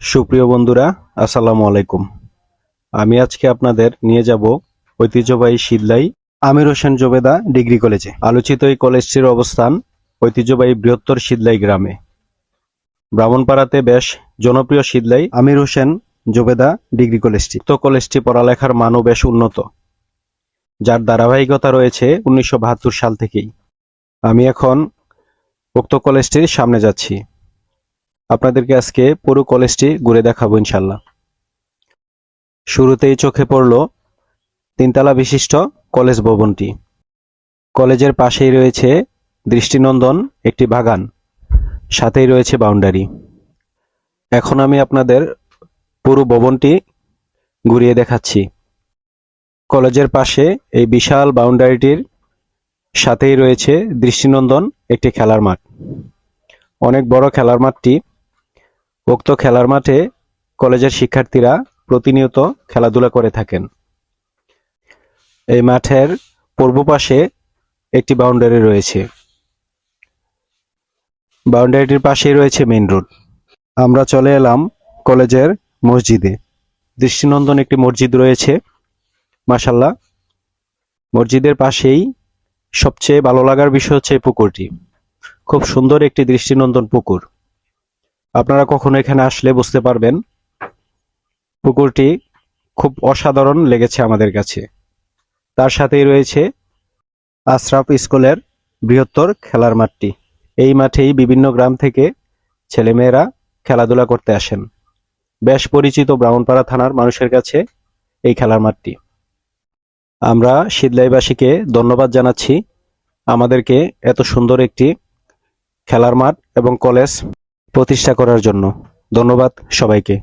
সুপ্রিয় বন্ধুরা, আসসালামু আলাইকুম। আমি আজকে আপনাদের নিয়ে যাব ঐতিহ্যবাহী শীতলাই আমির হোসেন জোবেদা ডিগ্রি কলেজে। আলোচিত এই কলেজটির অবস্থান ঐতিহ্যবাহী বৃহত্তর শীতলাই গ্রামে। ব্রাহ্মণপাড়াতে বেশ জনপ্রিয় শীতলাই আমির হোসেন জোবেদা ডিগ্রি কলেজটি। উক্ত কলেজটি পড়ালেখার মানও বেশ উন্নত, যার ধারাবাহিকতা রয়েছে 1972 সাল থেকেই। আমি এখন উক্ত কলেজটির সামনে যাচ্ছি। আপনাদেরকে আজকে পুরো কলেজটি ঘুরে দেখাবো ইনশাল্লাহ। শুরুতেই চোখে পড়ল তিনতলা বিশিষ্ট কলেজ ভবনটি। কলেজের পাশেই রয়েছে দৃষ্টিনন্দন একটি বাগান, সাথেই রয়েছে বাউন্ডারি। এখন আমি আপনাদের পুরো ভবনটি ঘুরিয়ে দেখাচ্ছি। কলেজের পাশে এই বিশাল বাউন্ডারিটির সাথেই রয়েছে দৃষ্টিনন্দন একটি খেলার মাঠ। অনেক বড় খেলার মাঠটি। উক্ত খেলার মাঠে কলেজের শিক্ষার্থীরা প্রতিনিয়ত খেলাধুলা করে থাকেন। এই মাঠের পূর্ব পাশে একটি বাউন্ডারি রয়েছে। বাউন্ডারিটির পাশেই রয়েছে মেইন রোড। আমরা চলে এলাম কলেজের মসজিদে। দৃষ্টিনন্দন একটি মসজিদ রয়েছে, মাশাআল্লাহ। মসজিদের পাশেই সবচেয়ে ভালো লাগার বিষয় হচ্ছে এই পুকুরটি। খুব সুন্দর একটি দৃষ্টিনন্দন পুকুর। আপনারা কখনো এখানে আসলে বুঝতে পারবেন পুকুরটি খুব অসাধারণ লেগেছে আমাদের কাছে। তার সাথেই রয়েছে আশরাফ স্কুলের বৃহত্তর খেলার মাঠটি। এই মাঠেই বিভিন্ন গ্রাম থেকে ছেলেমেয়েরা খেলাধুলা করতে আসেন। বেশ পরিচিত ব্রাহ্মণপাড়া থানার মানুষের কাছে এই খেলার মাঠটি। আমরা শীতলাইবাসীকে ধন্যবাদ জানাচ্ছি আমাদেরকে এত সুন্দর একটি খেলার মাঠ এবং কলেজ প্রতিষ্ঠা করার জন্য। ধন্যবাদ সবাইকে।